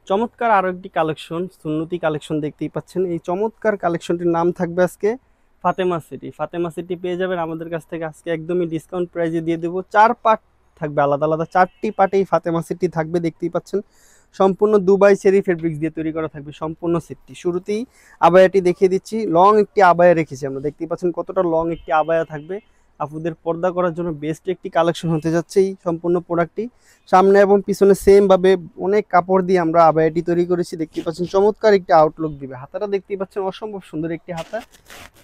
চমৎকার আরো একটি কালেকশন, সুন্নতি কালেকশন দেখতেই পাচ্ছেন। এই চমৎকার কালেকশনটির নাম থাকবে আজকে ফাতেমা সিটি। ফাতেমা সিটি পেয়ে যাবেন আমাদের কাছ থেকে আজকে একদমই ডিসকাউন্ট প্রাইসে দিয়ে দেবো। 4 পার্ট থাকবে, আলাদা আলাদা 4টি পার্টে এই ফাতেমা সিটি থাকবে। দেখতেই পাচ্ছেন সম্পূর্ণ দুবাই চেরি ফেব্রিক্স দিয়ে তৈরি করা থাকবে সম্পূর্ণ সেটটি। শুরুতেই আবায়াটি দেখিয়ে দিচ্ছি। লং একটি আবায়া রেখেছি আমরা, দেখতেই পাচ্ছেন কতটা লং একটি আবায়া থাকবে। আপুদের পর্দা করার জন্য বেস্ট একটি কালেকশন হতে যাচ্ছে এই সম্পূর্ণ প্রোডাক্টটি। সামনে এবং পিছনে সেম ভাবে অনেক কাপড় দিয়ে আমরা আবায়াটি তৈরি করেছি। দেখতে পাচ্ছেন চমৎকার একটি আউটলুক দিবে। হাতাটা দেখতেই পাচ্ছেন অসম্ভব সুন্দর একটি হাতা।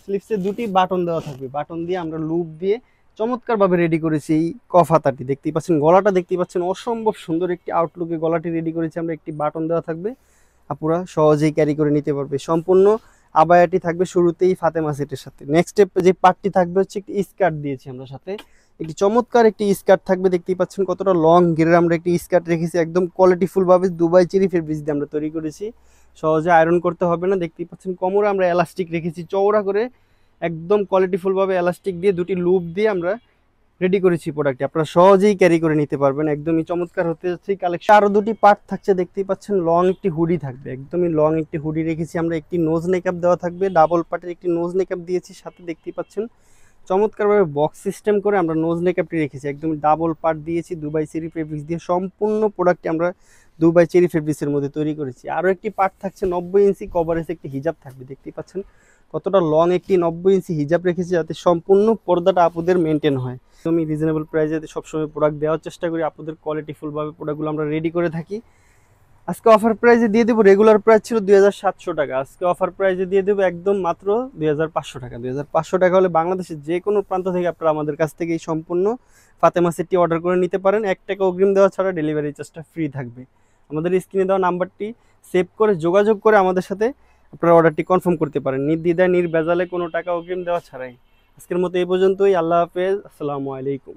স্লিভসে 2টি বাটন দেওয়া থাকবে, বাটন দিয়ে আমরা লুপ দিয়ে চমৎকার ভাবে রেডি করেছি এই কফ হাতাটি। দেখতেই পাচ্ছেন গলাটা দেখতেই পাচ্ছেন অসম্ভব সুন্দর একটি আউটলুকে গলাটি রেডি করেছি আমরা। একটি বাটন দেওয়া থাকবে, আপুরা সহজেই ক্যারি করে নিতে পারবে। সম্পূর্ণ আবায়াটি থাকবে শুরুতেই ফাতেমা সেটের সাথে। নেক্সট স্টেপ যে পার্টটি থাকবে হচ্ছে একটি স্কার্ট দিয়েছি আমরা সাথে। একটি চমৎকার একটি স্কার্ট থাকবে, দেখতেই পাচ্ছেন কতটা লং ঘেরের আমরা একটি স্কার্ট রেখেছি। একদম কোয়ালিটিফুল ভাবে দুবাই চেরি ফেব্রিক্স দিয়ে আমরা তৈরি করেছি, সহজে আয়রন করতে হবে না। দেখতেই পাচ্ছেন কোমরে আমরা এলাস্টিক রেখেছি চওড়া করে, একদম কোয়ালিটিফুল ভাবে এলাস্টিক দিয়ে 2টি লুপ দিয়ে আমরা রেডি করেছি প্রোডাক্টটি। আপনারা সহজেই ক্যারি করে নিতে পারবেন, একদমই চমৎকার হতে যাচ্ছে কালেকশন। আরো 2টি পার্ট থাকছে, দেখতেই পাচ্ছেন লং একটি হুডি থাকবে, একদমই লং একটি হুডি রেখেছি আমরা। একটি নোজ নেকআপ দেওয়া থাকবে, ডাবল পার্টের একটি নোজ নেকআপ দিয়েছি সাথে। দেখতেই পাচ্ছেন চমৎকারভাবে বক্স সিস্টেম করে আমরা নোজ নেকআপটি রেখেছি, একদম ডাবল পার্ট দিয়েছি দুবাই চেরি ফেব্রিক্স দিয়ে। সম্পূর্ণ প্রোডাক্টটি আমরা দুবাই চেরি ফেব্রিক্সের মধ্যে তৈরি করেছি। আরও একটি পার্ট থাকছে 90 ইঞ্চি কভারেজ একটি হিজাব থাকবে। দেখতেই পাচ্ছেন কতটা লং একটি 90 ইঞ্চি হিজাব রেখেছি, যাতে সম্পূর্ণ পর্দাটা আপুদের মেনটেন হয়। আমি রিজনেবল প্রাইসে সবসময় প্রোডাক্ট দেওয়ার চেষ্টা করি, আপনাদের কোয়ালিটিফুলভাবে প্রোডাক্টগুলো আমরা রেডি করে থাকি। আজকে অফার প্রাইসে দিয়ে দেবো, রেগুলার প্রাইস ছিল 2700 টাকা, আজকে অফার প্রাইসে দিয়ে দেবো একদম মাত্র 2500 টাকা। 2500 টাকা হলে বাংলাদেশের যে কোনো প্রান্ত থেকে আপনারা আমাদের কাছ থেকে এই সম্পূর্ণ ফাতেমা সেটটি অর্ডার করে নিতে পারেন। 1 টাকা অগ্রিম দেওয়া ছাড়া ডেলিভারি চার্জটা ফ্রি থাকবে। আমাদের স্ক্রিনে দেওয়া নাম্বারটি সেভ করে যোগাযোগ করে আমাদের সাথে আপনারা অর্ডারটি কনফার্ম করতে পারেন, নির্দ্বিধায় নির্ভেজালে, কোনো টাকা অগ্রিম দেওয়া ছাড়াই। আজকের মতো এই পর্যন্তই। আল্লাহ হাফেজ, আসসালামু আলাইকুম।